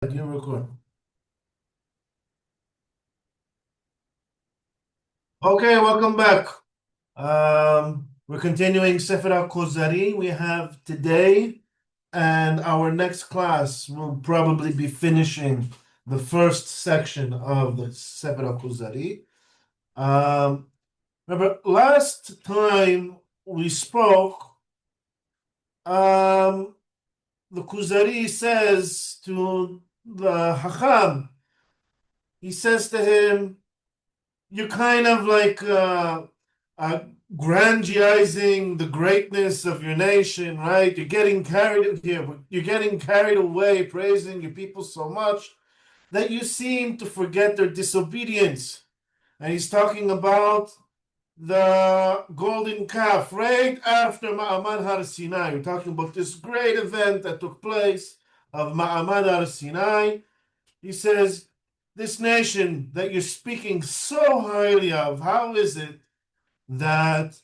You record. Okay, welcome back. We're continuing Sefer Kuzari. We have today, and our next class will probably be finishing the first section of the Sefer Kuzari. Remember, last time we spoke, um, the Kuzari says to the Hacham, he says to him, you're kind of like uh, grandizing the greatness of your nation, right? You're getting carried here. You're getting carried away, praising your people so much that you seem to forget their disobedience. And he's talking about the golden calf right after Ma'amad Har Sinai. We're talking about this great event that took place of Ma'amad Har Sinai. He says, this nation that you're speaking so highly of, how is it that,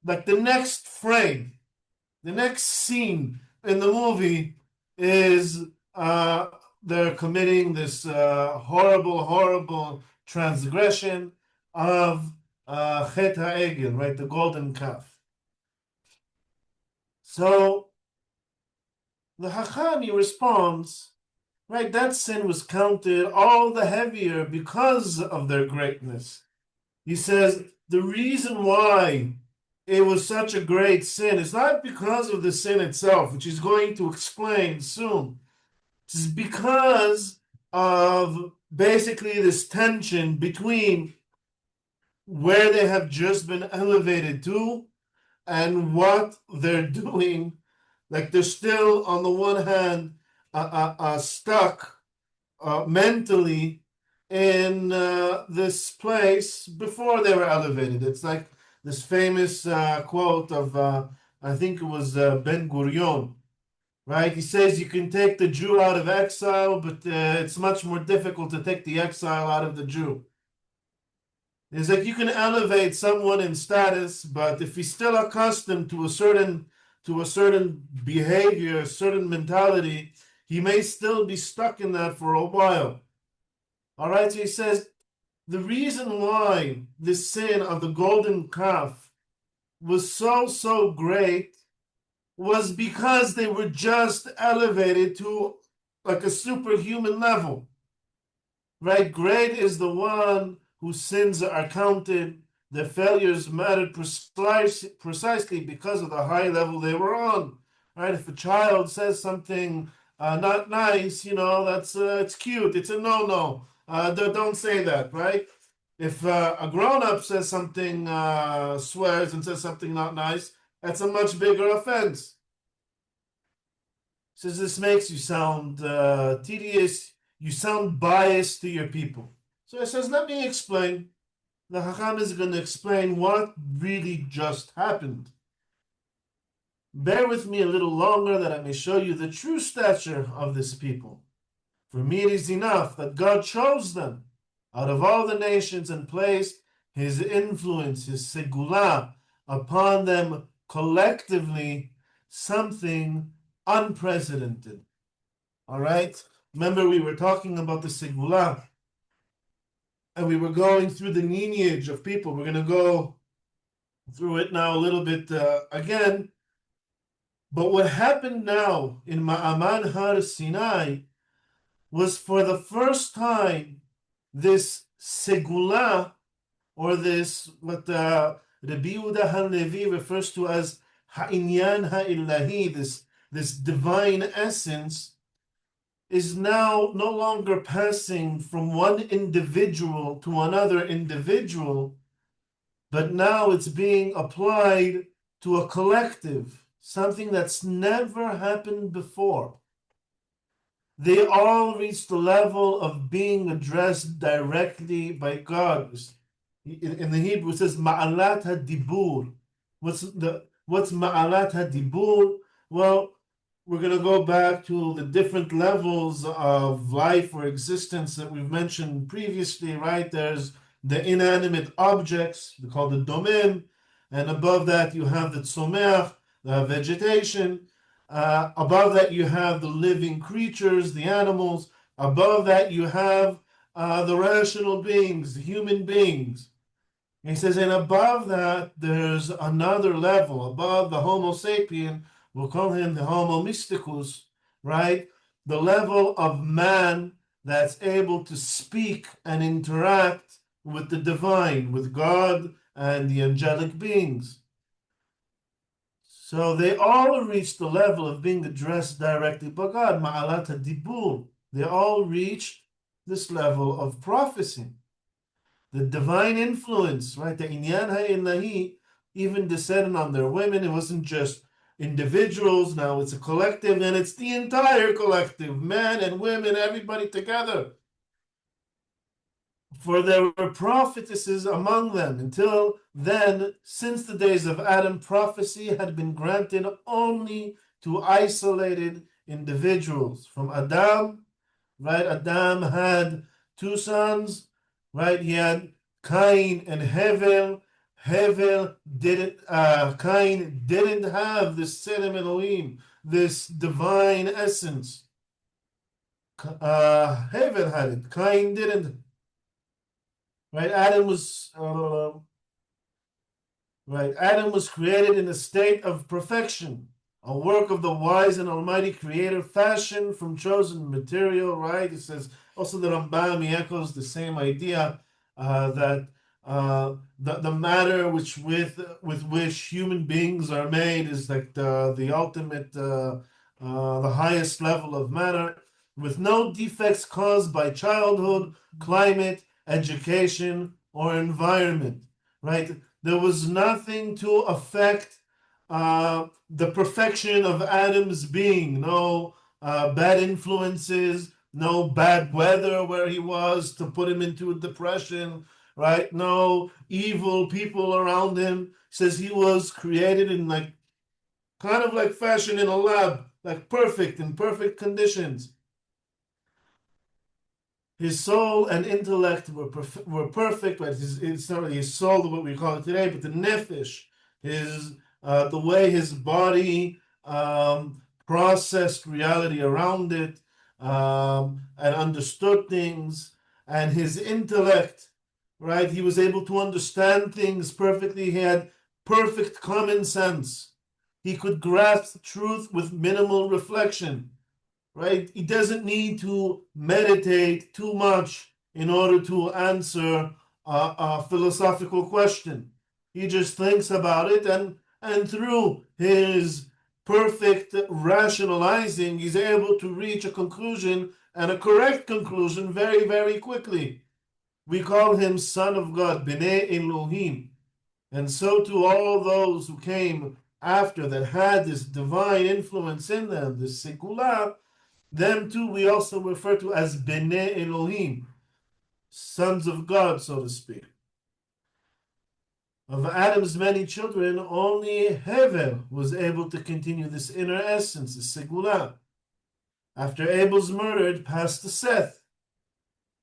like, the next frame, the next scene in the movie is they're committing this horrible transgression of Chet HaEgel, right, the golden calf. So the Hachami responds, right, that sin was counted all the heavier because of their greatness. He says the reason why it was such a great sin is not because of the sin itself, which he's going to explain soon. It's because of basically this tension between where they have just been elevated to and what they're doing. Like they're still, on the one hand, stuck mentally in this place before they were elevated. It's like this famous quote of, I think it was Ben Gurion, right? He says you can take the Jew out of exile, but it's much more difficult to take the exile out of the Jew. It's like you can elevate someone in status, but if he's still accustomed to a certain behavior, a certain mentality, he may still be stuck in that for a while. All right, so he says the reason why this sin of the golden calf was so great was because they were just elevated to like a superhuman level. Right? Great is the one whose sins are counted. Their failures mattered precisely because of the high level they were on. Right? If a child says something not nice, that's it's cute. It's a no-no. Don't say that, right? If a grown-up says something, swears and says something not nice, that's a much bigger offense. Says this makes you sound tedious. You sound biased to your people. So it says, let me explain. The Hacham is going to explain what really just happened. Bear with me a little longer that I may show you the true stature of this people. For me it is enough that God chose them out of all the nations and placed his influence, his Segulah, upon them collectively, something unprecedented. All right? Remember, we were talking about the Segulah, and we were going through the lineage of people. We're going to go through it now a little bit again. But what happened now in Ma'amad Har Sinai was for the first time this Segulah, or this, what Rabbi Yehuda HaLevi refers to as Ha'inyan Ha'ilahi, this divine essence, is now no longer passing from one individual to another individual, but now it's being applied to a collective, something that's never happened before. They all reach the level of being addressed directly by God. In the Hebrew, it says Ma'alat HaDibur. What's Ma'alat HaDibur? Well, we're going to go back to the different levels of life or existence that we've mentioned previously, right? There's the inanimate objects, we call the domim, and above that you have the tzomeach, the vegetation. Above that, you have the living creatures, the animals. Above that, you have the rational beings, the human beings. He says, and above that, there's another level. Above the Homo sapien, we'll call him the Homo mysticus, right? The level of man that's able to speak and interact with the divine, with God and the angelic beings. So they all reached the level of being addressed directly by God, Ma'alat HaDibur. They all reached this level of prophecy. The divine influence, right? The Inyan Ha'ilahi even descended on their women. It wasn't just individuals, now it's a collective, and it's the entire collective, men and women, everybody together. For there were prophetesses among them. Until then, since the days of Adam, prophecy had been granted only to isolated individuals. From Adam, right? Adam had two sons, right? He had Cain and Hevel. Cain didn't have this Tselem Elohim, this divine essence. Hevel had it. Cain didn't. Right? Adam was created in a state of perfection, a work of the wise and almighty creator, fashioned from chosen material, right? It says also the Rambam echoes the same idea that the matter with which human beings are made is like the ultimate, the highest level of matter, with no defects caused by childhood, climate, education, or environment, right? There was nothing to affect the perfection of Adam's being. No bad influences, no bad weather where he was to put him into a depression, right? No evil people around him. Says he was created in like kind of like fashion in a lab, like perfect, in perfect conditions. His soul and intellect were perfect, but it's not really his soul, what we call it today, but the nefesh, the way his body processed reality around it and understood things, and his intellect, right? He was able to understand things perfectly. He had perfect common sense. He could grasp truth with minimal reflection. Right? He doesn't need to meditate too much in order to answer a philosophical question. He just thinks about it, and through his perfect rationalizing, he's able to reach a conclusion, and a correct conclusion, very, very quickly. We call him Son of God, Bnei Elohim. And so to all those who came after that had this divine influence in them, this Segulah, them too we also refer to as Bnei Elohim, sons of God, so to speak. Of Adam's many children, only Hevel was able to continue this inner essence, the Segulah. After Abel's murder, it passed to Seth.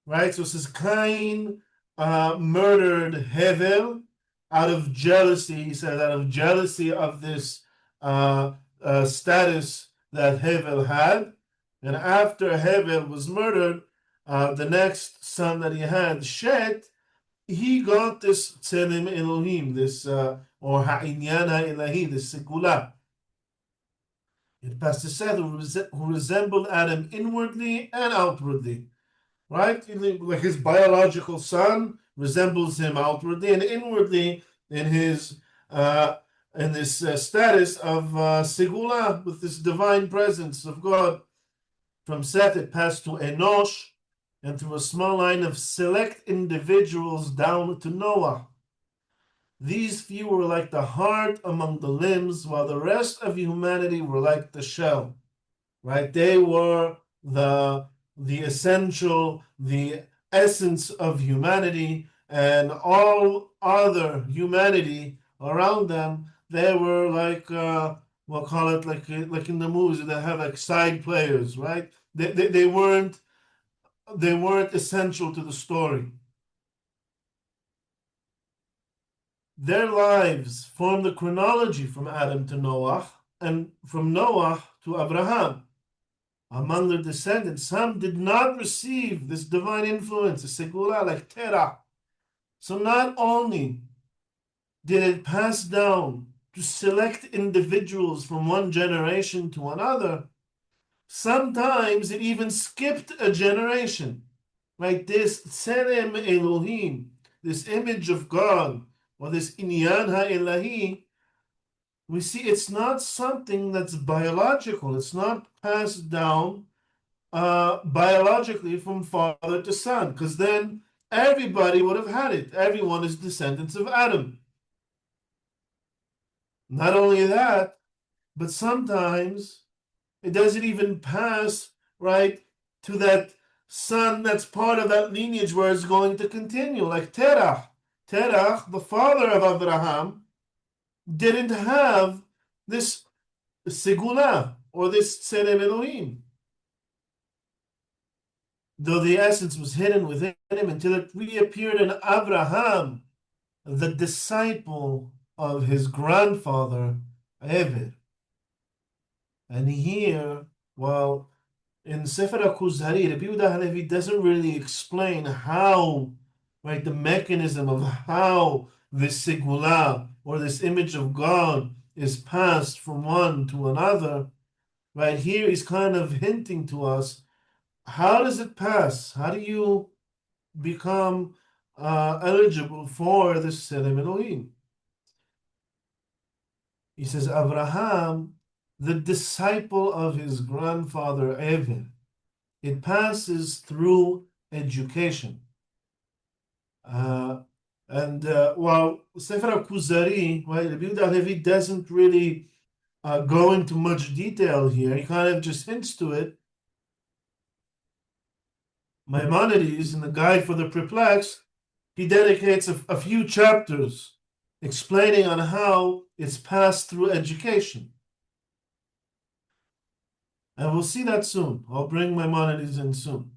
Right? So it says Cain murdered Hevel out of jealousy. He said, out of jealousy of this status that Hevel had. And after Hevel was murdered, the next son that he had, Shet, he got this Tselem Elohim, this or Ha'inyan Ha'ilahi, this Segulah. It passed to Seth, who resembled Adam inwardly and outwardly, right? Like his biological son resembles him outwardly and inwardly in his status of Segulah, with this divine presence of God. From Seth, it passed to Enosh, and through a small line of select individuals down to Noah. These few were like the heart among the limbs, while the rest of humanity were like the shell. Right? They were the essential, the essence of humanity, and all other humanity around them, they were like we'll call it like in the movies that have like side players, right? They weren't essential to the story. Their lives form the chronology from Adam to Noah, and from Noah to Abraham. Among their descendants, some did not receive this divine influence, the Segulah, like Terah. So not only did it pass down to select individuals from one generation to another, sometimes it even skipped a generation. Right? This Tselem Elohim, this image of God, or this Inyan HaElahi, we see it's not something that's biological. It's not passed down biologically from father to son, because then everybody would have had it. Everyone is descendants of Adam. Not only that, but sometimes it doesn't even pass, right, to that son that's part of that lineage where it's going to continue, like Terah. Terah, the father of Abraham, didn't have this Segulah, or this Tselem Elohim. Though the essence was hidden within him until it reappeared in Abraham, the disciple of his grandfather, Ever. And here, well, in Sefer Kuzari, Rabbi Yehuda Halevi doesn't really explain how, right, the mechanism of how this Segulah, or this image of God, is passed from one to another. Right here, he's kind of hinting to us, how does it pass? How do you become eligible for the Tselem Elohim? He says, Abraham, the disciple of his grandfather Ever, it passes through education. While Sefer Kuzari, right, Rabbi Yehuda Halevi doesn't really go into much detail here, he kind of just hints to it. Maimonides, in the Guide for the Perplexed, he dedicates a few chapters explaining on how it's passed through education. And we'll see that soon. I'll bring Maimonides in soon.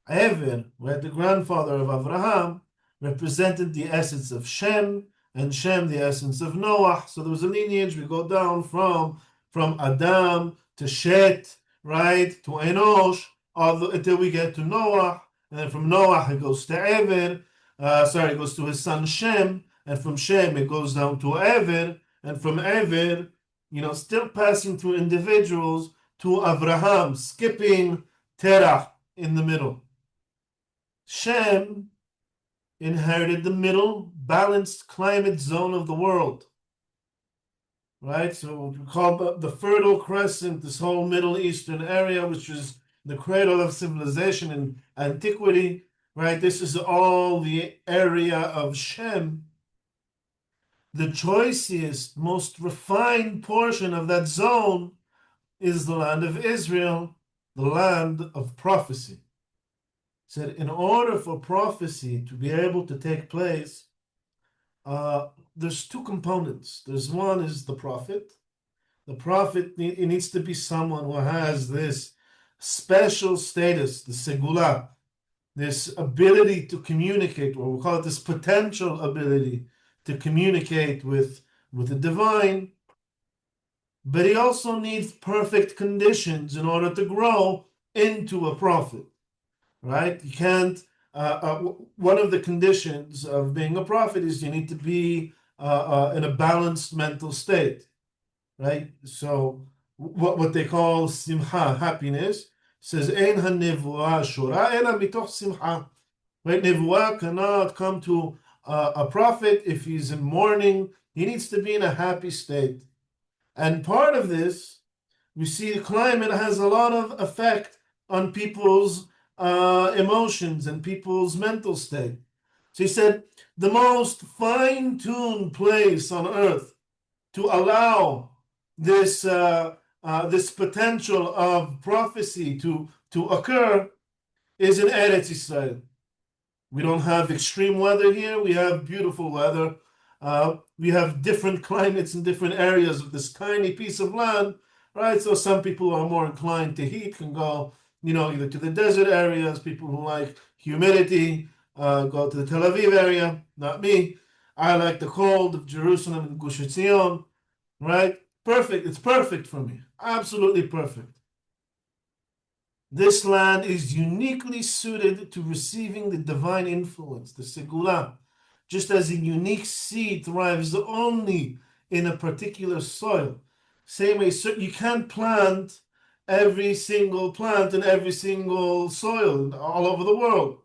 Ever, right, the grandfather of Abraham, represented the essence of Shem, and Shem the essence of Noah. So there was a lineage. We go down from Adam to Shet, right, to Enosh, until we get to Noah. And then from Noah it goes to Ever. It goes to his son Shem, and from Shem it goes down to Ever, and from Ever, still passing through individuals to Abraham, skipping Terah in the middle. Shem inherited the middle balanced climate zone of the world, right? So we call the Fertile Crescent, this whole Middle Eastern area, which is the cradle of civilization in antiquity, right? This is all the area of Shem. The choicest, most refined portion of that zone is the land of Israel, the land of prophecy. Said in order for prophecy to be able to take place, there's two components. There's one is the prophet. The prophet, it needs to be someone who has this special status, the Segulah, this ability to communicate, or we'll call it this potential ability to communicate with the divine. But he also needs perfect conditions in order to grow into a prophet, right? You can't, one of the conditions of being a prophet is you need to be in a balanced mental state, right? So what they call simha, happiness, says, Ein ha-nevuah shura ela mitoch simha. Right? Nevuah cannot come to a prophet if he's in mourning. He needs to be in a happy state. And part of this, we see the climate has a lot of effect on people's emotions and people's mental state. So he said, the most fine-tuned place on earth to allow this this potential of prophecy to occur is in Eretz Israel. We don't have extreme weather here. We have beautiful weather. We have different climates in different areas of this tiny piece of land, right? So some people who are more inclined to heat can go, either to the desert areas. People who like humidity go to the Tel Aviv area. Not me. I like the cold of Jerusalem and Gush Etzion, right? Perfect. It's perfect for me. Absolutely perfect. This land is uniquely suited to receiving the divine influence, the Segulah, just as a unique seed thrives only in a particular soil. Same way, so you can't plant every single plant in every single soil all over the world,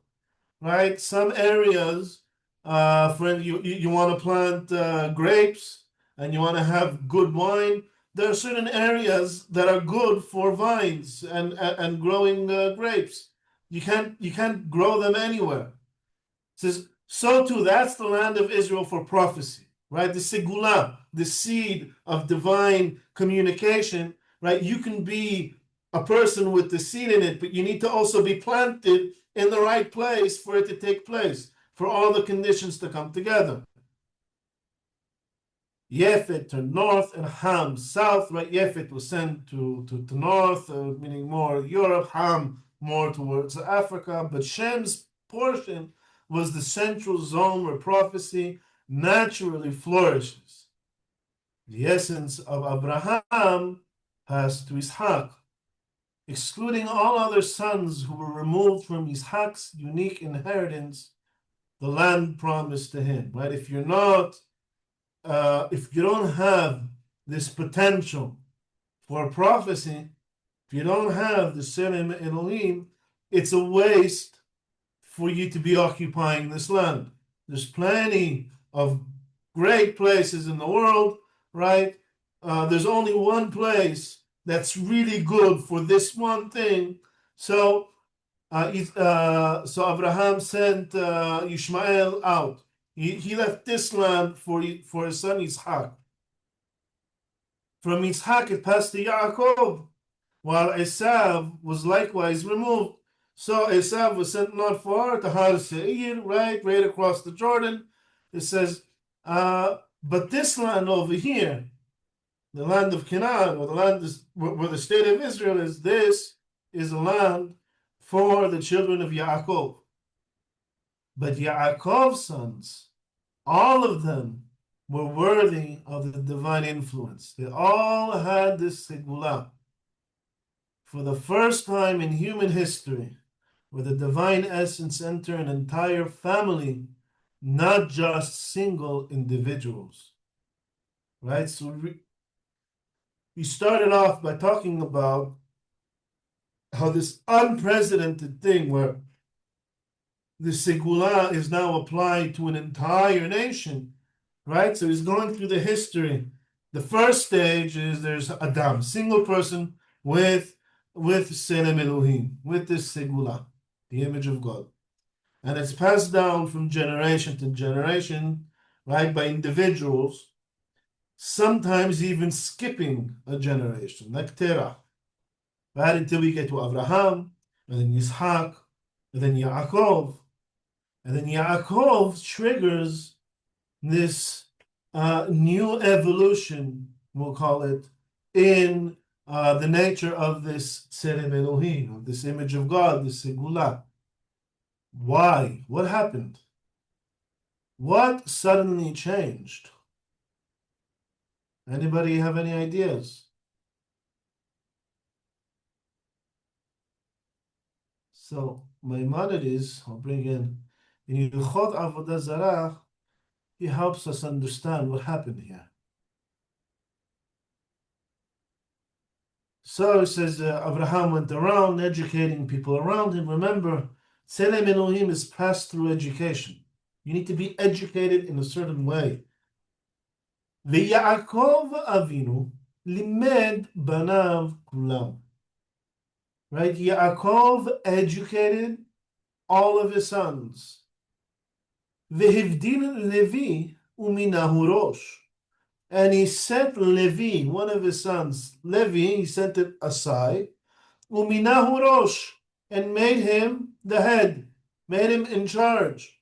right? Some areas, for you want to plant grapes and you want to have good wine. There are certain areas that are good for vines and growing grapes. You can't grow them anywhere. It says so too. That's the land of Israel for prophecy, right? The Segulah, the seed of divine communication, right? You can be a person with the seed in it, but you need to also be planted in the right place for it to take place, for all the conditions to come together. Yefet to north and Ham south, right? Yefet was sent to north, meaning more Europe, Ham more towards Africa, but Shem's portion was the central zone where prophecy naturally flourishes. The essence of Abraham passed to Ishaq, excluding all other sons who were removed from Ishaq's unique inheritance, the land promised to him, right? If you don't have this potential for prophecy, if you don't have the Tselem Elohim, it's a waste for you to be occupying this land. There's plenty of great places in the world, right? There's only one place that's really good for this one thing. So Abraham sent Ishmael out. He left this land for his son Ishaq. From Ishaq it passed to Yaakov, while Esav was likewise removed. So Esav was sent not far to Har Seir, right across the Jordan. It says, but this land over here, the land of Canaan, or the land where the state of Israel is, this is a land for the children of Yaakov. But Yaakov's sons, all of them, were worthy of the divine influence. They all had this Segulah. For the first time in human history, where the divine essence entered an entire family, not just single individuals. Right? So we started off by talking about how this unprecedented thing where the Segulah is now applied to an entire nation, right? So he's going through the history. The first stage is there's Adam, single person with Tselem Elohim, with this Segulah, the image of God. And it's passed down from generation to generation, right, by individuals, sometimes even skipping a generation, like Terah, right, until we get to Abraham, and then Yitzhak, and then Yaakov. And then Yaakov triggers this new evolution, we'll call it, in the nature of this Tselem Elohim, of this image of God, this Segulah. Why? What happened? What suddenly changed? Anybody have any ideas? So Maimonides, I'll bring in Hilchot Avodah Zarah, he helps us understand what happened here. So it says Abraham went around educating people around him. Remember, Tselem Elohim is passed through education. You need to be educated in a certain way. ויעקב אבינו לימד בניו כולם. Right? Yaakov educated all of his sons. והבדיל לוי ומינהו ראש. And he set Levi, one of his sons, Levi, he sent it aside, וminahu rosh, and made him the head, made him in charge.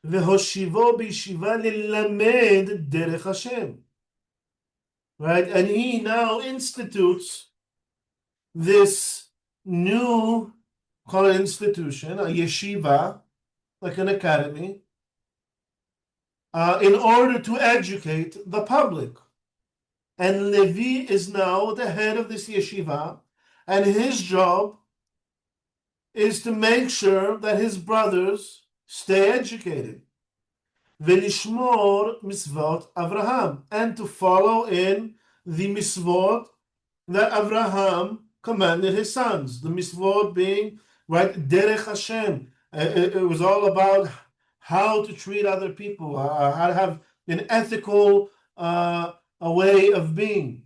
והושיבו בישיבה ללמד דרך Hashem. Right? And he now institutes this new, call it institution, a yeshiva, like an academy, in order to educate the public. And Levi is now the head of this yeshiva, and his job is to make sure that his brothers stay educated. Velishmor misvot Avraham, and to follow in the misvot that Avraham commanded his sons. The misvot being, right, derech Hashem. It was all about how to treat other people, how to have an ethical a way of being.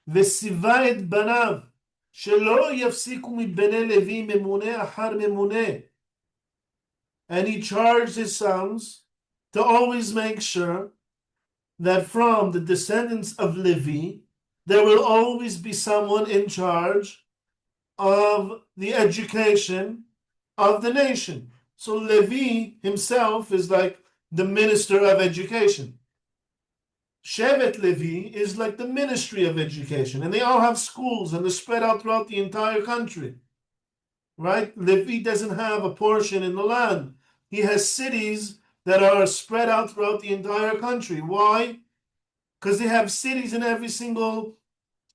וציווה את בניו שלא יפסיקו מבני לוי ממונה אחר ממונה. And he charged his sons to always make sure that from the descendants of Levi, there will always be someone in charge of the education of the nation. So Levi himself is like the minister of education. Shevet Levi is like the ministry of education, and they all have schools, and they're spread out throughout the entire country. Right? Levi doesn't have a portion in the land. He has cities that are spread out throughout the entire country. Why? Because they have cities in every single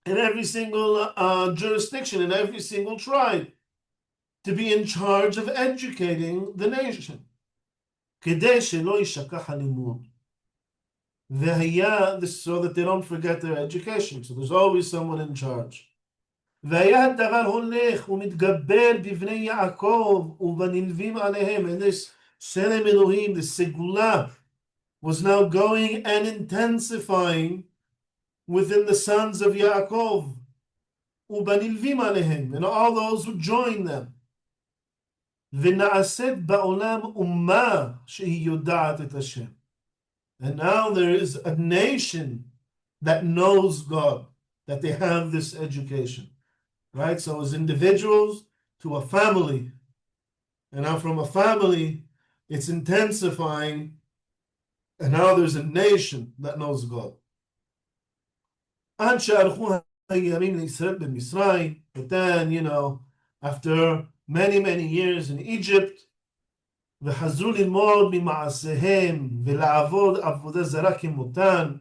jurisdiction, in every single tribe, to be in charge of educating the nation. כדי שלא יישכח הלימוד. This so that they don't forget their education. So there's always someone in charge. והיה הדבר הולך ומתגבר בבני יעקב ובנלווים עליהם. And this Selem Elohim, the Segulah, was now going and intensifying within the sons of Yaakov, ובנלווים עליהם, and all those who joined them. ונעשית בעולם אומה שהיא יודעת את השם. And now there is a nation that knows God, that they have this education, right? So as individuals to a family, and now from a family, it's intensifying, and now there's a nation that knows God. But then, after many years in Egypt, וחזרו ללמוד ממעשיהם ולעבוד עבודה זרה כמותן.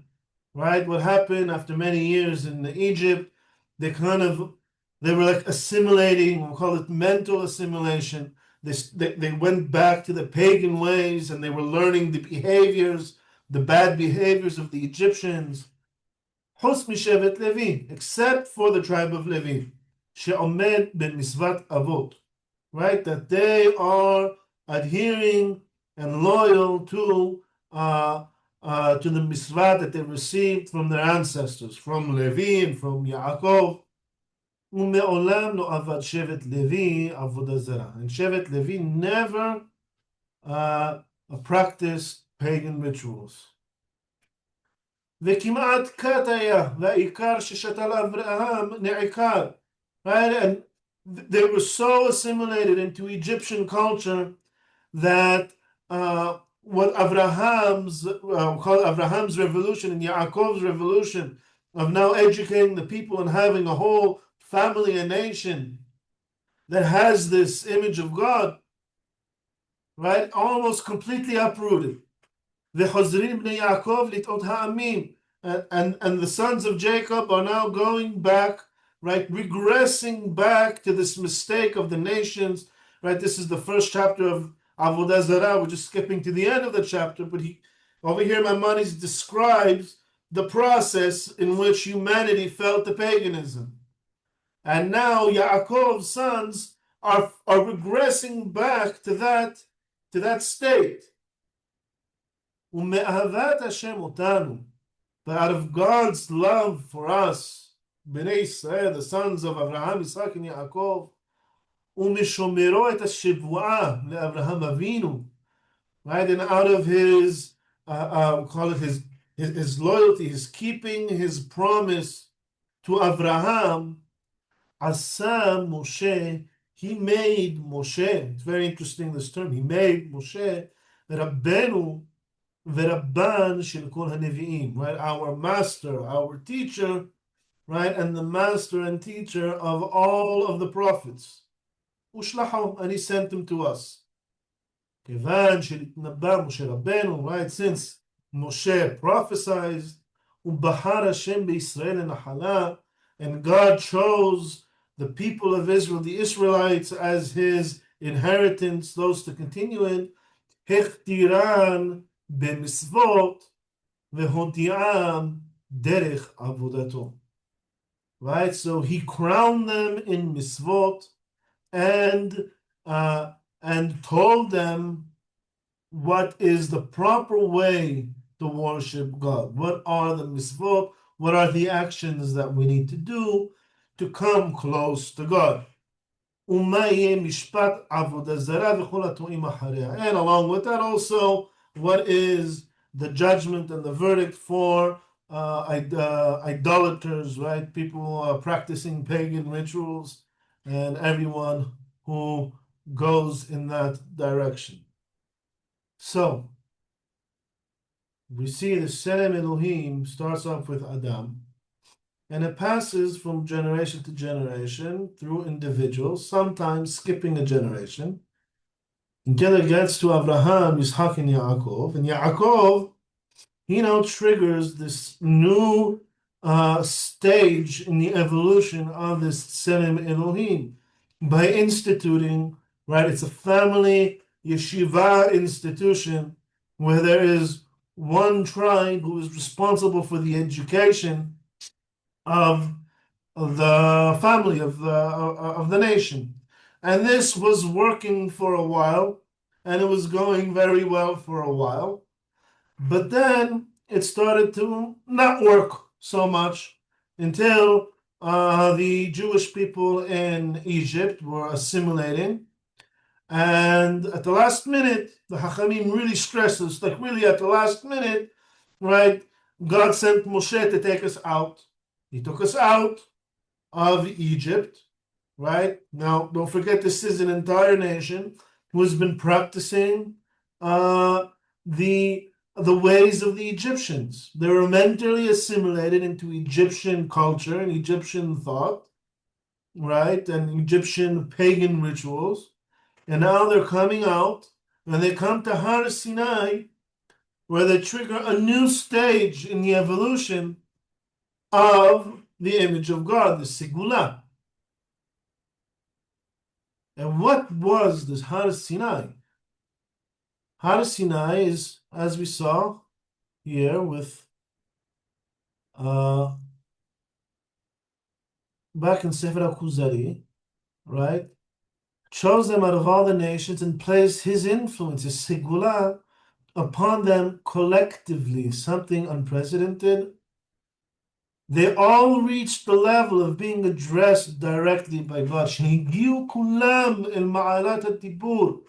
Right? What happened after many years in Egypt, they were like assimilating, we'll call it mental assimilation. They went back to the pagan ways, and they were learning the behaviors, the bad behaviors of the Egyptians. חוץ משבט לוי, except for the tribe of Levi, שעומד במצוות אבות. Right? That they are adhering and loyal to the mitzvah that they received from their ancestors, from Levi and from Yaakov. ומעולם לא עבד שבט לוי עבודה זרה. And Shevet Levi never practiced pagan rituals. וכמעט כת היה, והעיקר ששתל אברהם נעקר. Right? And they were so assimilated into Egyptian culture that what Abraham's revolution and Yaakov's revolution of now educating the people and having a whole family and nation that has this image of God, right, almost completely uprooted. וחוזרים בני יעקב לטעות העמים, and the sons of Jacob are now going back, right, regressing back to this mistake of the nations. Right, this is the first chapter of Avodah Zarah. We're just skipping to the end of the chapter, but over here Maimonides describes the process in which humanity fell to paganism. And now Yaakov's sons are regressing back to that state. ומאהבת השם אותנו, but out of God's love for us, Bnei Israel, the sons of Abraham, Isaac, and Yaakov, ומשומרו את השבועה לאברהם אבינו, right? And out of his, call it his loyalty, his keeping his promise to Abraham, עשה Moshe, he made Moshe, it's very interesting this term, he made Moshe, רבנו ורבן של כל הנביאים, right? Our master, our teacher, right? And the master and teacher of all of the prophets. ושלחו, and he sent them to us. כיוון שנתנבא משה רבנו, right? Since Moshe prophesied, ובחר השם בישראל לנחלה, and God chose the people of Israel, the Israelites, as his inheritance, those to continue in, הכתירן במצוות והודיעם דרך עבודתו. Right, so he crowned them in mitzvot and told them what is the proper way to worship God. What are the mitzvot? What are the actions that we need to do to come close to God? And along with that also, what is the judgment and the verdict for idolaters, right? People practicing pagan rituals and everyone who goes in that direction. So, we see the Selem Elohim starts off with Adam, and it passes from generation to generation through individuals, sometimes skipping a generation, until it gets to Abraham, Yitzhak, and Yaakov. And Yaakov, triggers this new stage in the evolution of this Selem Elohim by instituting, right? It's a family yeshiva institution where there is one tribe who is responsible for the education of the family of the nation. And this was working for a while, and it was going very well for a while. But then it started to not work so much until the Jewish people in Egypt were assimilating. And at the last minute, the Hachamim really stressed this, like really at the last minute, right? God sent Moshe to take us out. He took us out of Egypt, right? Now, don't forget, this is an entire nation who has been practicing the ways of the Egyptians. They were mentally assimilated into Egyptian culture and Egyptian thought, right? And Egyptian pagan rituals. And now they're coming out, and they come to Har Sinai, where they trigger a new stage in the evolution of the image of God, the Segulah. And what was this Har Sinai? Har Sinai is, as we saw here with back in Sefer Kuzari, right? Chose them out of all the nations and placed his influence, his Segulah, upon them collectively, something unprecedented. They all reached the level of being addressed directly by God. שהגיעו כולם אל מעלת הדיבור.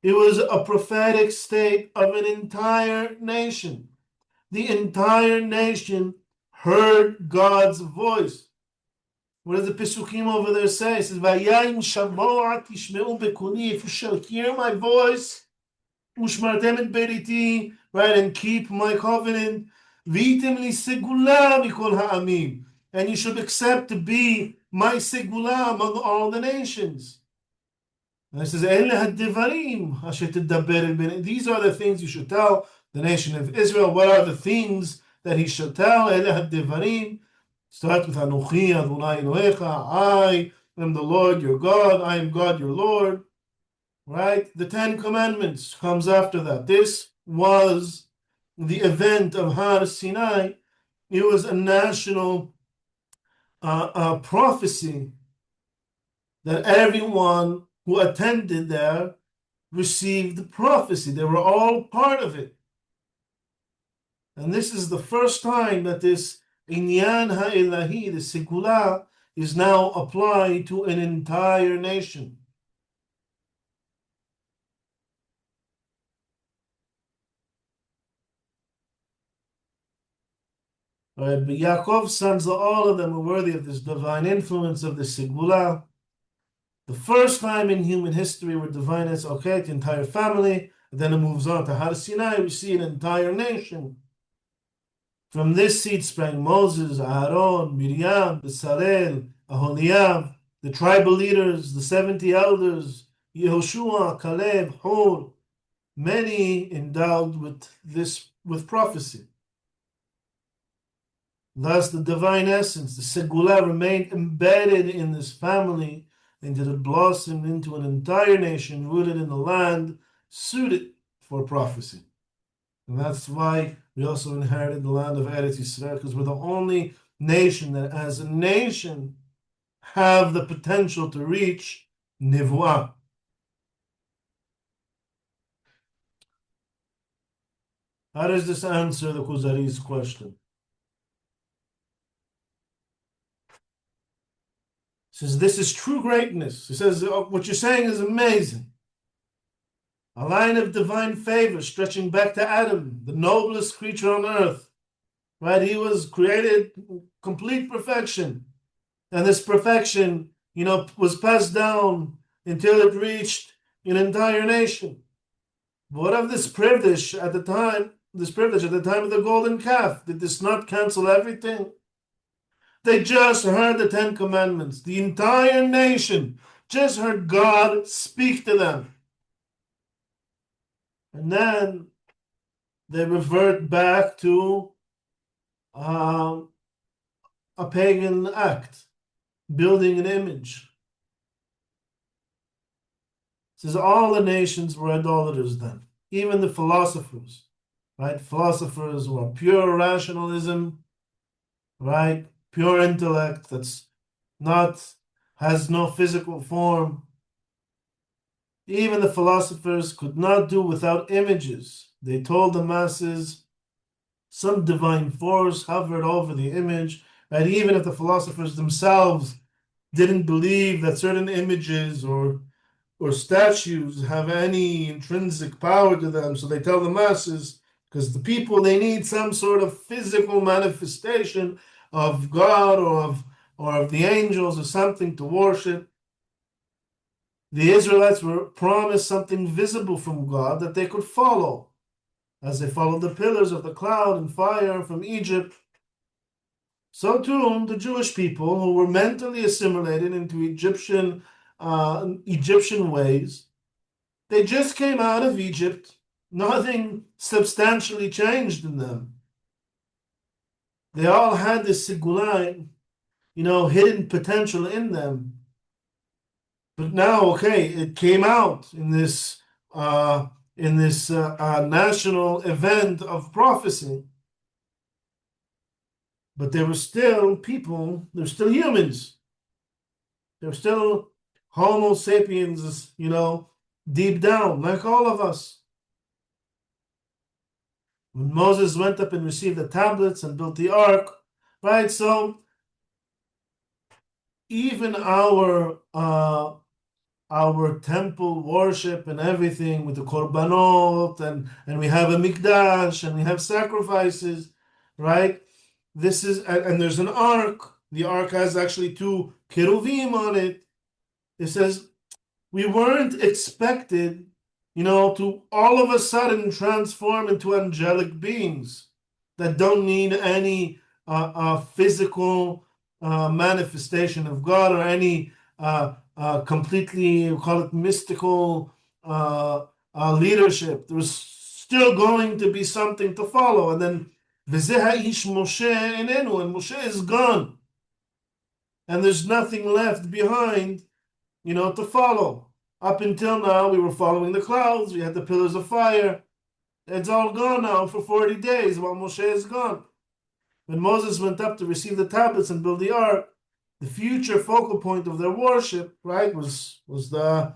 It was a prophetic state of an entire nation. The entire nation heard God's voice. What does the Pesukim over there say? It says, "Vayayim shamoa tishmeu bekuli." If you shall hear my voice, ushmartem et beriti, right, and keep my covenant, v'item li segulah mikol ha'amim, and you should accept to be my segulah among all the nations. And it says, "Ele ha'devarim asher tedaber ben." These are the things you should tell the nation of Israel. What are the things that he should tell? Ele ha'devarim. Start with Anochi Adonai Elohecha. I am the Lord your God. I am God your Lord. Right? The Ten Commandments comes after that. This was the event of Har Sinai. It was a national prophecy that everyone who attended there received the prophecy. They were all part of it. And this is the first time that this Inyan ha'elahi, the Segulah, is now applied to an entire nation. Right, but Yaakov's sons, all of them are worthy of this divine influence of the Segulah. The first time in human history where divine is okay, the entire family, and then it moves on to Har Sinai, we see an entire nation. From this seed sprang Moses, Aaron, Miriam, Bezalel, Aholiab, the tribal leaders, the 70 elders, Yehoshua, Caleb, Hur, many endowed with prophecy. Thus, the divine essence, the Segulah, remained embedded in this family until it blossomed into an entire nation rooted in the land, suited for prophecy. And that's why we also inherited the land of Eretz Yisrael, because we're the only nation that, as a nation, have the potential to reach Nivuah. How does this answer the Kuzari's question? He says, this is true greatness. He says, oh, what you're saying is amazing. A line of divine favor stretching back to Adam, the noblest creature on earth. Right? He was created complete perfection. And this perfection, was passed down until it reached an entire nation. What of this privilege at the time? This privilege at the time of the golden calf, did this not cancel everything? They just heard the Ten Commandments. The entire nation just heard God speak to them. And then they revert back to a pagan act, building an image. It says all the nations were idolaters then, even the philosophers, right? Philosophers were pure rationalism, right? Pure intellect has no physical form. Even the philosophers could not do without images. They told the masses some divine force hovered over the image, right? Even if the philosophers themselves didn't believe that certain images or statues have any intrinsic power to them, so they tell the masses, because the people, they need some sort of physical manifestation of God or of the angels or something to worship. The Israelites were promised something visible from God that they could follow, as they followed the pillars of the cloud and fire from Egypt. So too, the Jewish people, who were mentally assimilated into Egyptian ways, they just came out of Egypt. Nothing substantially changed in them. They all had this Segulah, hidden potential in them. But now, okay, it came out in this national event of prophecy. But there were still people, they're still humans. They're still Homo sapiens, deep down, like all of us. When Moses went up and received the tablets and built the ark, right? So even our temple worship and everything with the korbanot, and we have a mikdash and we have sacrifices, right? This is, and there's an ark. The ark has actually two cheruvim on it. It says we weren't expected, to all of a sudden transform into angelic beings that don't need any physical manifestation of God or any completely, call it mystical leadership. There's still going to be something to follow. And then Moshe and Moshe is gone. And there's nothing left behind, to follow. Up until now, we were following the clouds. We had the pillars of fire. It's all gone now for 40 days while Moshe is gone. When Moses went up to receive the tablets and build the ark, the future focal point of their worship, right, was the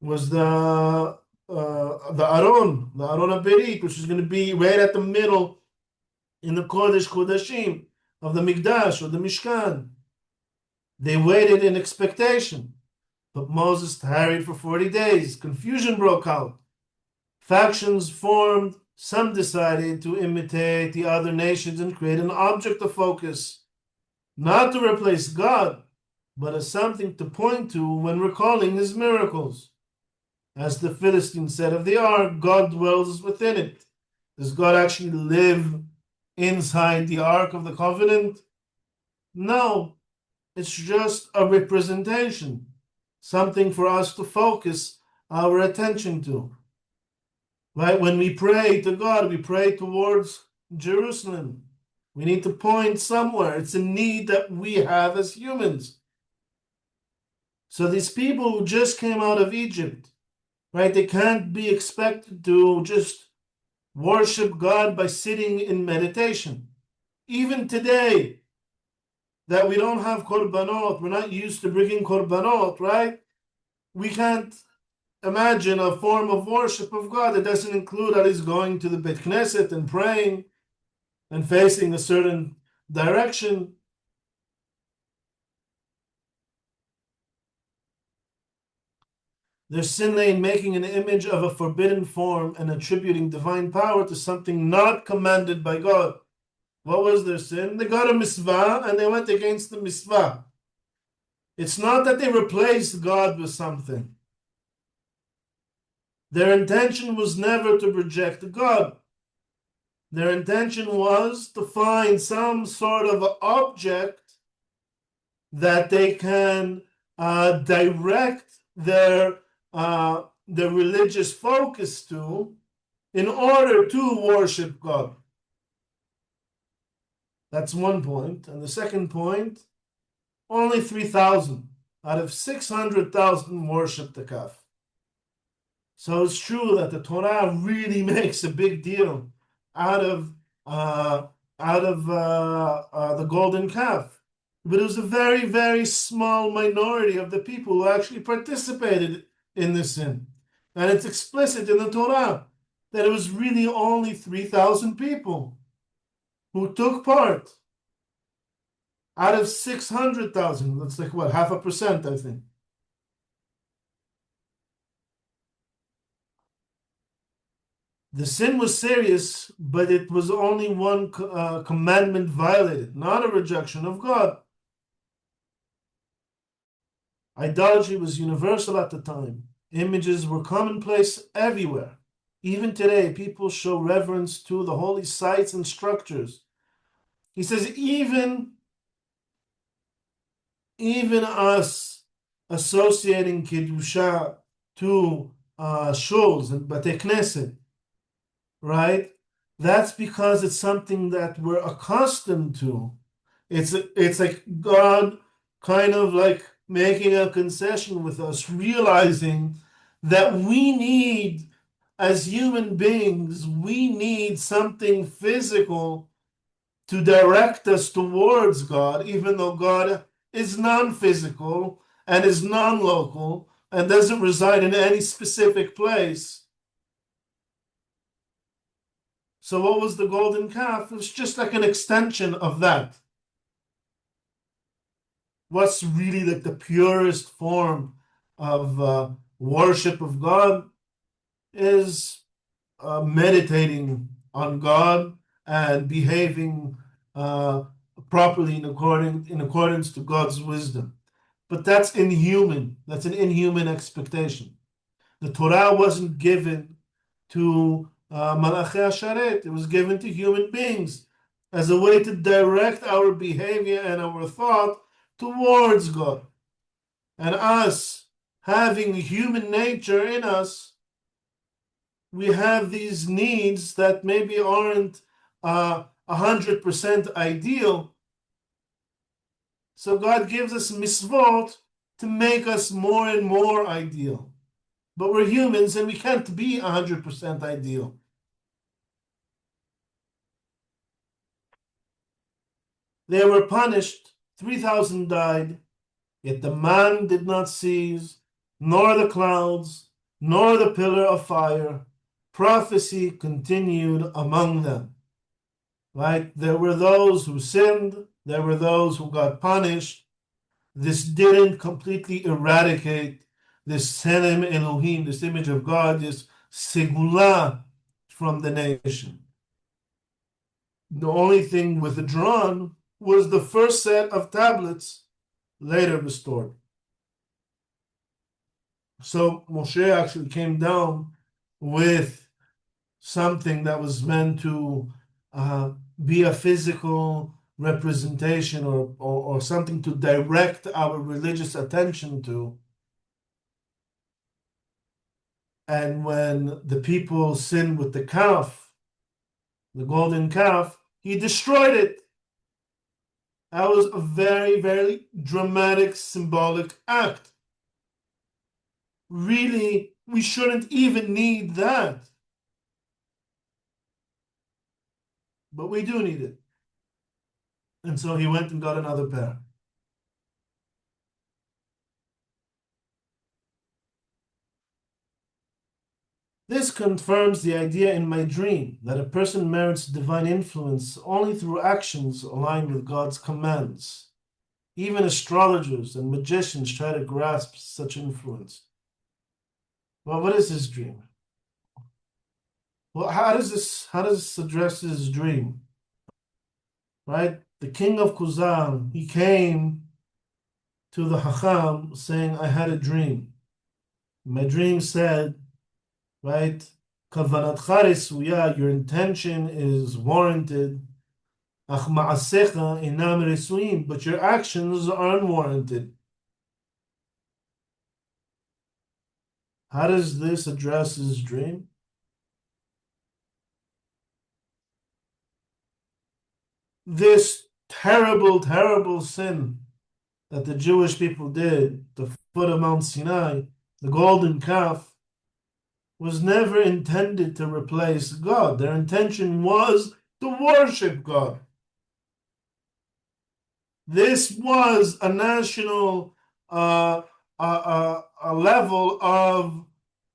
Aron, the Aron HaBerit, which is going to be right at the middle in the Kodesh Kodashim of the Mikdash or the Mishkan. They waited in expectation. But Moses tarried for 40 days. Confusion broke out. Factions formed. Some decided to imitate the other nations and create an object of focus, not to replace God, but as something to point to when recalling his miracles. As the Philistines said of the ark, God dwells within it. Does God actually live inside the ark of the covenant? No, it's just a representation. Something for us to focus our attention to. Right? When we pray to God, we pray towards Jerusalem. We need to point somewhere. It's a need that we have as humans. So these people who just came out of Egypt, right, they can't be expected to just worship God by sitting in meditation. Even today, that we don't have korbanot, we're not used to bringing korbanot, right? We can't imagine a form of worship of God that doesn't include at least going to the Beit Knesset and praying and facing a certain direction. Their sin lay in making an image of a forbidden form and attributing divine power to something not commanded by God. What was their sin? They got a mitzvah and they went against the mitzvah. It's not that they replaced God with something. Their intention was never to reject God. Their intention was to find some sort of object that they can direct their religious focus to in order to worship God. That's one point. And the second point, only 3,000 out of 600,000 worship the calf. So it's true that the Torah really makes a big deal out of the golden calf. But it was a very, very small minority of the people who actually participated in this sin. And it's explicit in the Torah that it was really only 3,000 people who took part out of 600,000. That's like what, 0.5%, I think. The sin was serious, but it was only one commandment violated, not a rejection of God. Idolatry was universal at the time. Images were commonplace everywhere. Even today, people show reverence to the holy sites and structures. He says, even us associating Kiddusha to shuls and Batei Knesset, right? That's because it's something that we're accustomed to. It's like God kind of like making a concession with us, realizing that we need, as human beings, we need something physical to direct us towards God, even though God is non-physical and is non-local and doesn't reside in any specific place. So what was the golden calf? It was just like an extension of that. What's really like the purest form of worship of God is meditating on God and behaving properly in accordance to God's wisdom. But that's inhuman. That's an inhuman expectation. The Torah wasn't given to Malachei Hasharet. It was given to human beings as a way to direct our behavior and our thought towards God. And us, having human nature in us, we have these needs that maybe aren't 100% ideal. So God gives us mitzvot to make us more and more ideal. But we're humans and we can't be 100% ideal. They were punished, 3,000 died, yet the man did not cease, nor the clouds, nor the pillar of fire. Prophecy continued among them. Right? There were those who sinned, there were those who got punished. This didn't completely eradicate this Senem Elohim, this image of God, this Segulah from the nation. The only thing withdrawn was the first set of tablets, later restored. So Moshe actually came down with something that was meant to be a physical representation or something to direct our religious attention to. And when the people sinned with the calf, the golden calf, he destroyed it. That was a very, very dramatic, symbolic act. Really, we shouldn't even need that. But we do need it. And so he went and got another pair. This confirms the idea in my dream that a person merits divine influence only through actions aligned with God's commands. Even astrologers and magicians try to grasp such influence. Well, what is his dream? Well, how does this address his dream? Right? The king of Kuzzari, he came to the Hacham saying, I had a dream. My dream said, right, Kavanatcha resuya, your intention is warranted. Ach ma'asecha inam resuim, but your actions are unwarranted. How does this address his dream? This terrible, terrible sin that the Jewish people did, the foot of Mount Sinai, the golden calf, was never intended to replace God. Their intention was to worship God. This was a national a level of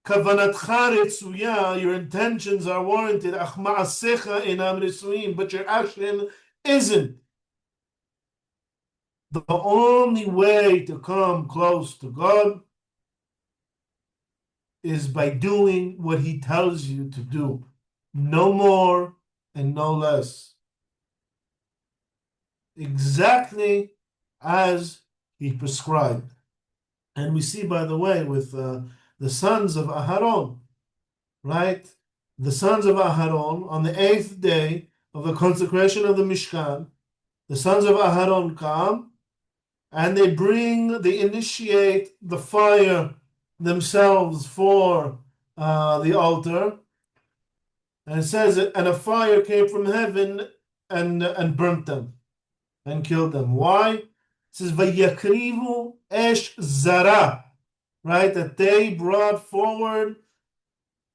kavanatcha retzuya, your intentions are warranted, ach ma'asecha inam resuim, but your action isn't. The only way to come close to God is by doing what he tells you to do. No more and no less. Exactly as he prescribed. And we see, by the way, with the sons of Aharon, right? The sons of Aharon, on the 8th day of the consecration of the Mishkan, the sons of Aharon come and they initiate the fire themselves for the altar. And it says, and a fire came from heaven and burnt them and killed them. Why? It says, Vayakrivu esh zara, right? That they brought forward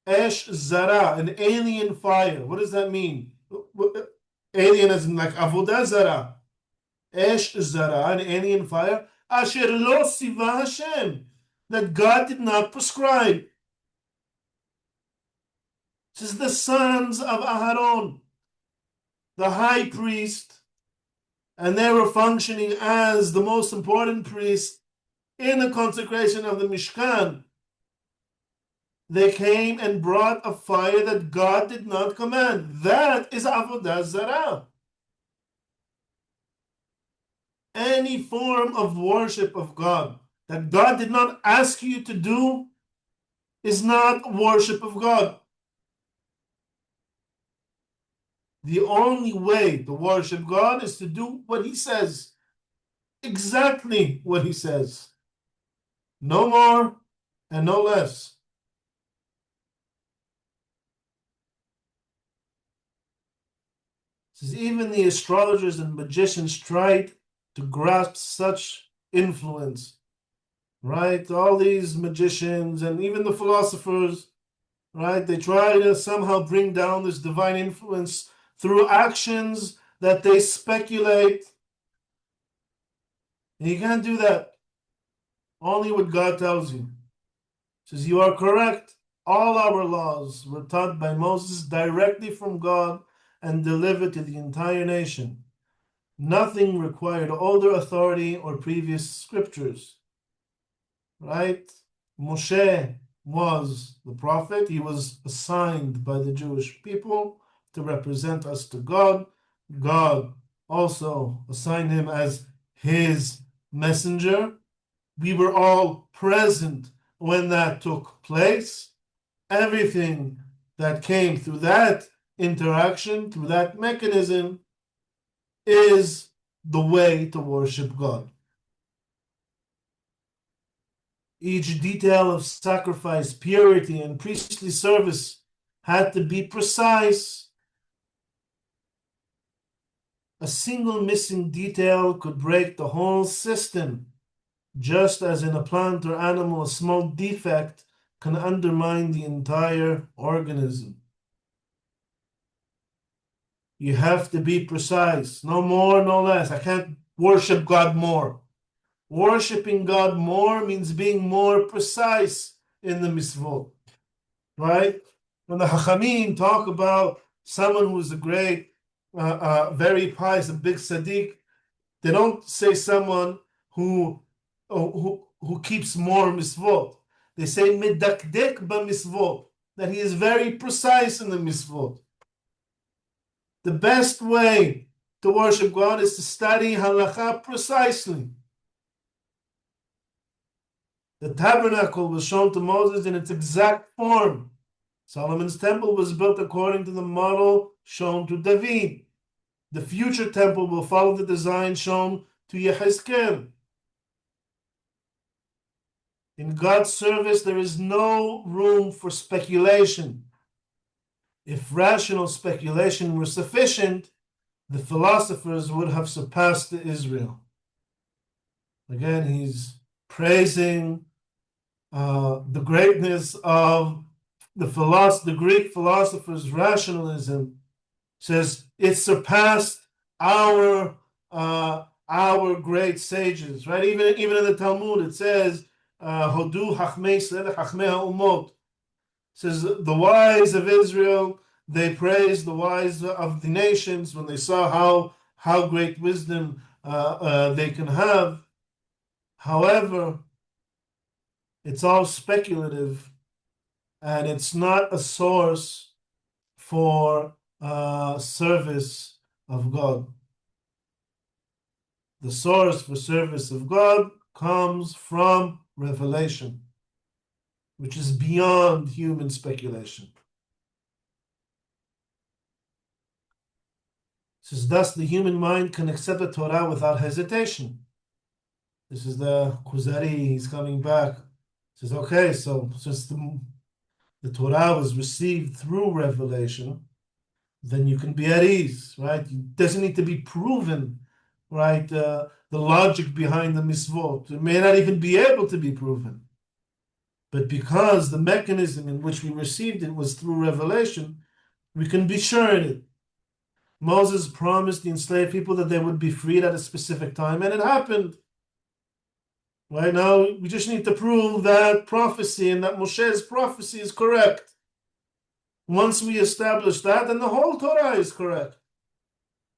esh zara, an alien fire. What does that mean? Alien as in like avodah zara. Esh zara, an alien fire. Asher lo siva Hashem, that God did not prescribe. This is the sons of Aharon, the high priest, and they were functioning as the most important priest in the consecration of the Mishkan. They came and brought a fire that God did not command. That is avodah zarah. Any form of worship of God that God did not ask you to do is not worship of God. The only way to worship God is to do what he says. Exactly what he says. No more and no less. Says even the astrologers and magicians tried to grasp such influence, right? All these magicians and even the philosophers, right? They try to somehow bring down this divine influence through actions that they speculate. And you can't do that. Only what God tells you. Says you are correct. All our laws were taught by Moses directly from God and delivered to the entire nation. Nothing required older authority or previous scriptures. Right? Moshe was the prophet. He was assigned by the Jewish people to represent us to God. God also assigned him as his messenger. We were all present when that took place. Everything that came through that interaction, through that mechanism, is the way to worship God. Each detail of sacrifice, purity, and priestly service had to be precise. A single missing detail could break the whole system, just as in a plant or animal, a small defect can undermine the entire organism. You have to be precise, no more, no less. I can't worship God more. Worshipping God more means being more precise in the mitzvot, right? When the Hachamim talk about someone who's a great, very pious, a big tzaddik, they don't say someone who keeps more mitzvot. They say medakdek ba mitzvot, that he is very precise in the mitzvot. The best way to worship God is to study halacha precisely. The tabernacle was shown to Moses in its exact form. Solomon's temple was built according to the model shown to David. The future temple will follow the design shown to Yehezkel. In God's service, there is no room for speculation. If rational speculation were sufficient, the philosophers would have surpassed Israel. Again, he's praising the greatness of the Greek philosophers' rationalism. Says it surpassed our great sages, right? Even in the Talmud, it says Hodu Hachmei Ha'umot. Says the wise of Israel, they praised the wise of the nations when they saw how great wisdom they can have. However, it's all speculative, and it's not a source for service of God. The source for service of God comes from revelation, which is beyond human speculation. It says, thus the human mind can accept the Torah without hesitation. This is the Kuzzari, he's coming back. He says, okay, so since the Torah was received through revelation, then you can be at ease, right? It doesn't need to be proven, right? The logic behind the mitzvot. It may not even be able to be proven. But because the mechanism in which we received it was through revelation, we can be sure in it. Moses promised the enslaved people that they would be freed at a specific time, and it happened. Right now, we just need to prove that prophecy and that Moshe's prophecy is correct. Once we establish that, then the whole Torah is correct.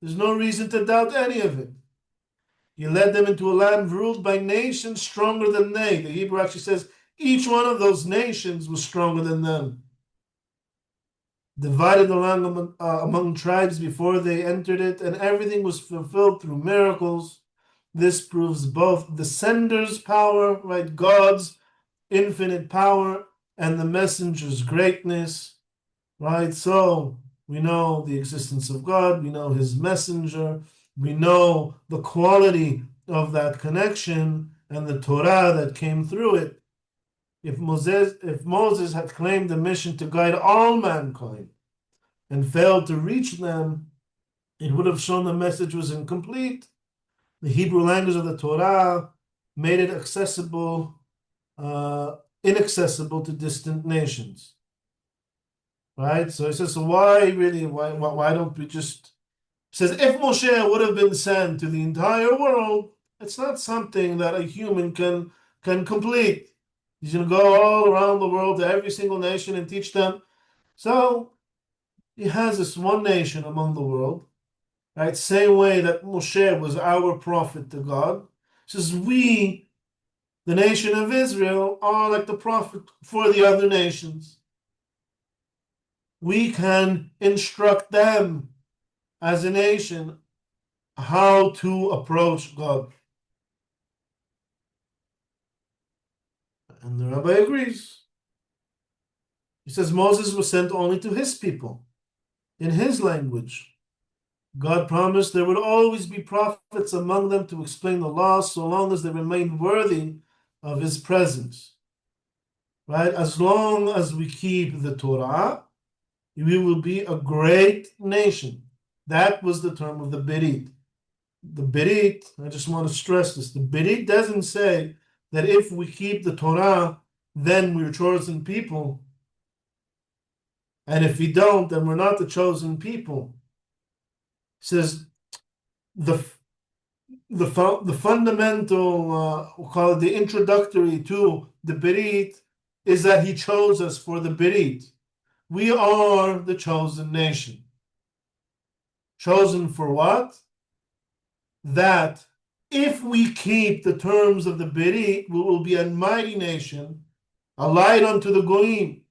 There's no reason to doubt any of it. He led them into a land ruled by nations stronger than they. The Hebrew actually says each one of those nations was stronger than them. Divided the land among tribes before they entered it, and everything was fulfilled through miracles. This proves both the sender's power, right, God's infinite power, and the messenger's greatness, right? So we know the existence of God, we know his messenger, we know the quality of that connection and the Torah that came through it. If Moses had claimed the mission to guide all mankind and failed to reach them, it would have shown the message was incomplete. The Hebrew language of the Torah made it inaccessible to distant nations. Right? So he says, so why don't we just... He says, if Moshe would have been sent to the entire world, it's not something that a human can complete. He's going to go all around the world to every single nation and teach them. So he has this one nation among the world, right? Same way that Moshe was our prophet to God. He says, we, the nation of Israel, are like the prophet for the other nations. We can instruct them as a nation how to approach God. And the rabbi agrees. He says Moses was sent only to his people, in his language. God promised there would always be prophets among them to explain the law so long as they remained worthy of his presence. Right? As long as we keep the Torah, we will be a great nation. That was the term of the Berit. The Berit, I just want to stress this, the Berit doesn't say that if we keep the Torah, then we're chosen people. And if we don't, then we're not the chosen people. It says the the fundamental, we'll call it the introductory to the Berit, is that he chose us for the Berit. We are the chosen nation. Chosen for what? That if we keep the terms of the Berit, we will be a mighty nation, a light unto the Goyim.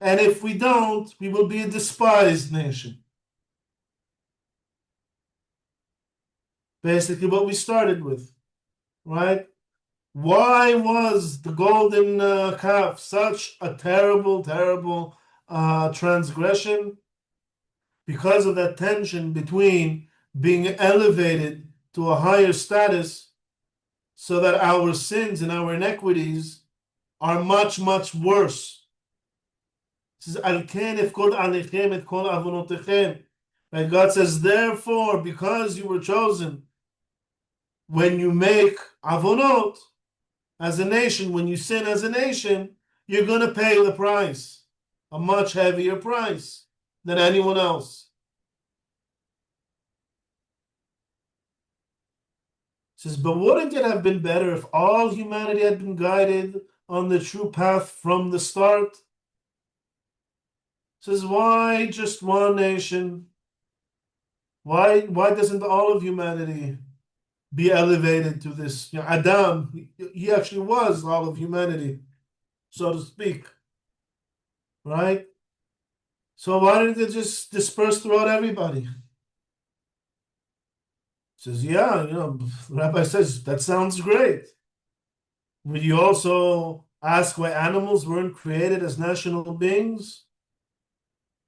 And if we don't, we will be a despised nation. Basically what we started with, right? Why was the golden calf such a terrible, terrible transgression? Because of that tension between being elevated to a higher status so that our sins and our inequities are much, much worse. It says, Al ken efkod alechem et kol avonotechem. Right? God says, therefore, because you were chosen, when you make avonot as a nation, when you sin as a nation, you're going to pay the price, a much heavier price than anyone else. It says, but wouldn't it have been better if all humanity had been guided on the true path from the start? It says, why just one nation? Why doesn't all of humanity be elevated to this? You know, Adam, he actually was all of humanity, so to speak. Right? So why didn't it just disperse throughout everybody? Says, yeah, the rabbi says, that sounds great. Would you also ask why animals weren't created as national beings?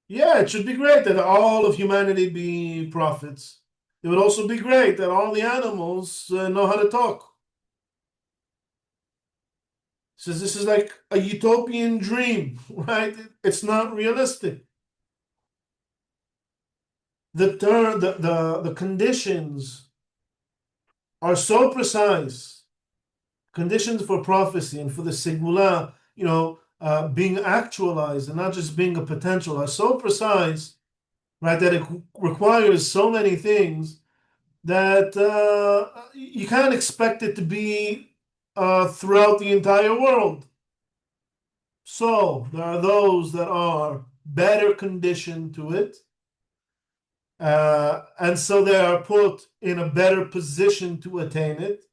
Yeah, it should be great that all of humanity be prophets. It would also be great that all the animals know how to talk. Says this is like a utopian dream, right? It's not realistic. The conditions are so precise. Conditions for prophecy and for the Segulah, being actualized and not just being a potential, are so precise, right, that it requires so many things that you can't expect it to be throughout the entire world. So there are those that are better conditioned to it, and so they are put in a better position to attain it,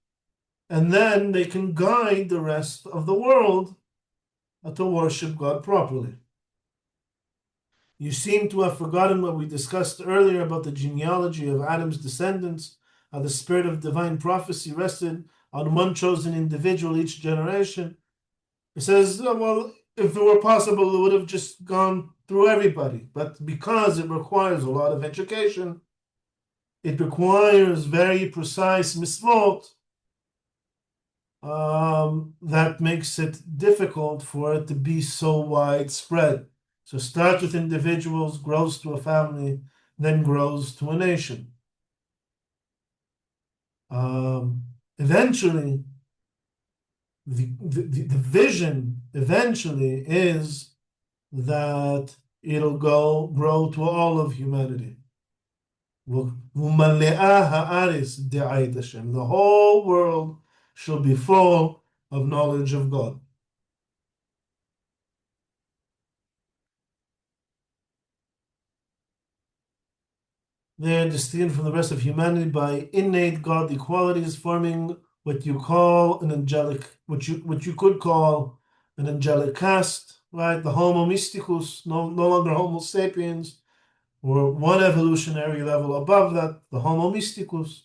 and then they can guide the rest of the world to worship God properly. You seem to have forgotten what we discussed earlier about the genealogy of Adam's descendants, how the spirit of divine prophecy rested on one chosen individual each generation. It says, well, if it were possible, it would have just gone through everybody. But because it requires a lot of education, it requires very precise misvot, that makes it difficult for it to be so widespread. So starts with individuals, grows to a family, then grows to a nation. Eventually, the vision eventually is that it'll grow to all of humanity. The whole world shall be full of knowledge of God. They are distinct from the rest of humanity by innate godly qualities, forming what you call an angelic, what you could call an angelic caste, right? The Homo mysticus, no longer Homo sapiens, or one evolutionary level above that, the Homo mysticus.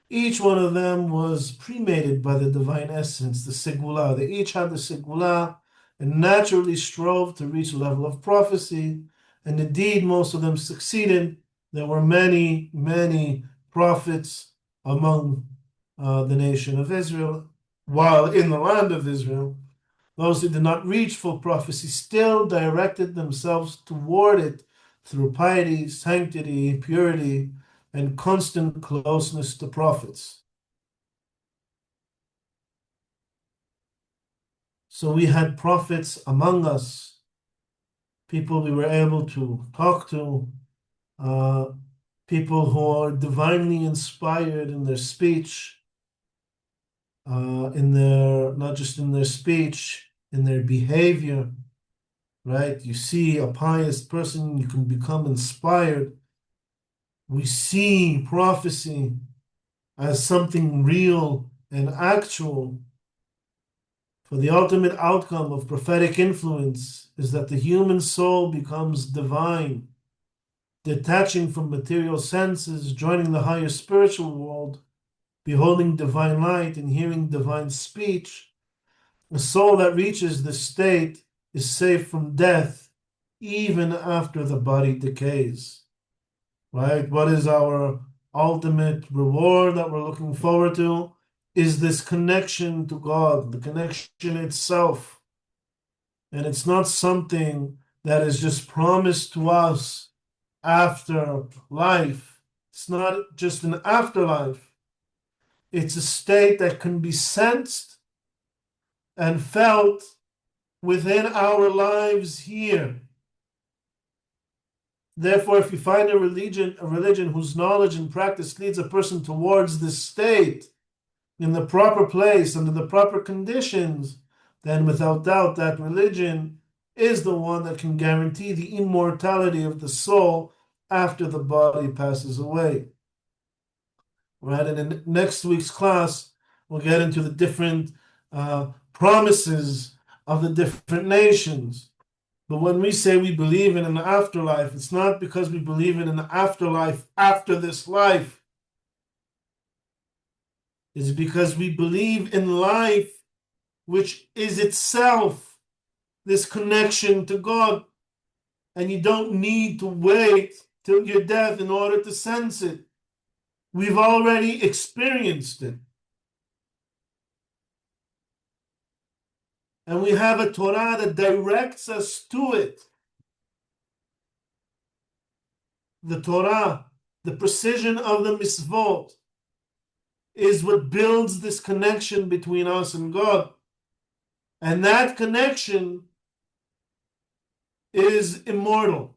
Each one of them was premated by the divine essence, the Segulah. They each had the Segulah and naturally strove to reach a level of prophecy, and indeed most of them succeeded. There were many, many prophets among the nation of Israel, while in the land of Israel. Those who did not reach full prophecy still directed themselves toward it through piety, sanctity, purity, and constant closeness to prophets. So we had prophets among us, people we were able to talk to, people who are divinely inspired in their speech, in their not just in their speech, in their behavior, right? You see a pious person, you can become inspired. We see prophecy as something real and actual. For the ultimate outcome of prophetic influence is that the human soul becomes divine, detaching from material senses, joining the higher spiritual world, beholding divine light and hearing divine speech. A soul that reaches this state is safe from death even after the body decays. Right? What is our ultimate reward that we're looking forward to? Is this connection to God, the connection itself. And it's not something that is just promised to us after life. It's not just an afterlife. It's a state that can be sensed and felt within our lives here. Therefore, if you find a religion whose knowledge and practice leads a person towards this state in the proper place, under the proper conditions, then without doubt that religion is the one that can guarantee the immortality of the soul after the body passes away. Right? And in next week's class, we'll get into the different promises of the different nations. But when we say we believe in an afterlife, it's not because we believe in an afterlife after this life. It's because we believe in life, which is itself this connection to God. And you don't need to wait till your death in order to sense it. We've already experienced it. And we have a Torah that directs us to it. The Torah, the precision of the mitzvot, is what builds this connection between us and God. And that connection is immortal.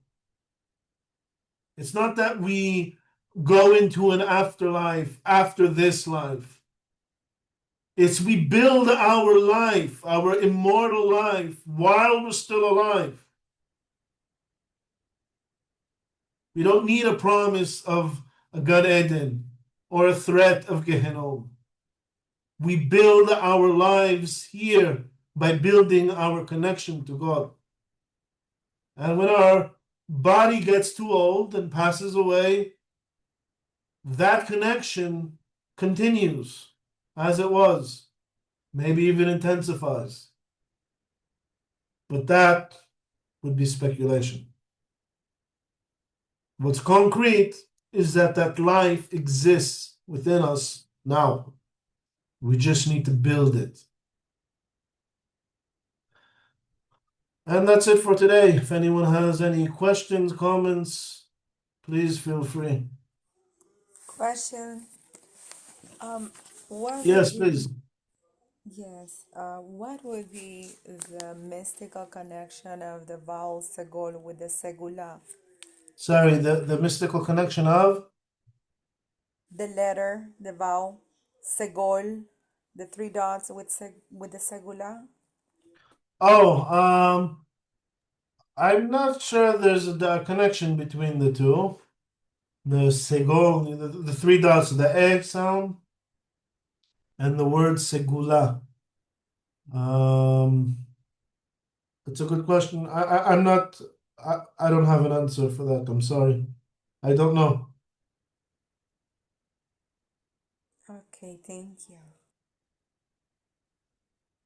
It's not that we go into an afterlife after this life. It's we build our life, our immortal life, while we're still alive. We don't need a promise of a Gan Eden or a threat of Gehinnom. We build our lives here by building our connection to God. And when our body gets too old and passes away, that connection continues as it was, maybe even intensifies. But that would be speculation. What's concrete is that life exists within us now. We just need to build it. And that's it for today. If anyone has any questions, comments, please feel free. Question. What would Yes, be, please. yes, what would be the mystical connection of the vowel Segol with the Segulah? Sorry, the mystical connection of? The letter, the vowel Segol, the three dots with the Segulah? Oh, I'm not sure there's a connection between the two. The segol, the three dots, the egg sound, and the word segulah. It's a good question. I'm not. I don't have an answer for that. I'm sorry. I don't know. Okay, thank you.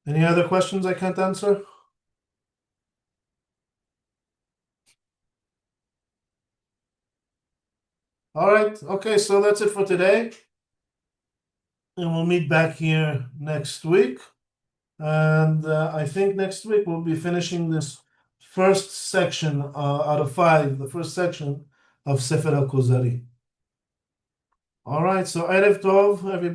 Any other questions I can't answer? All right. Okay. So that's it for today, and we'll meet back here next week. And I think next week we'll be finishing this first section out of 5, the first section of Sefer Kuzari. All right, so Erev Tov, everybody.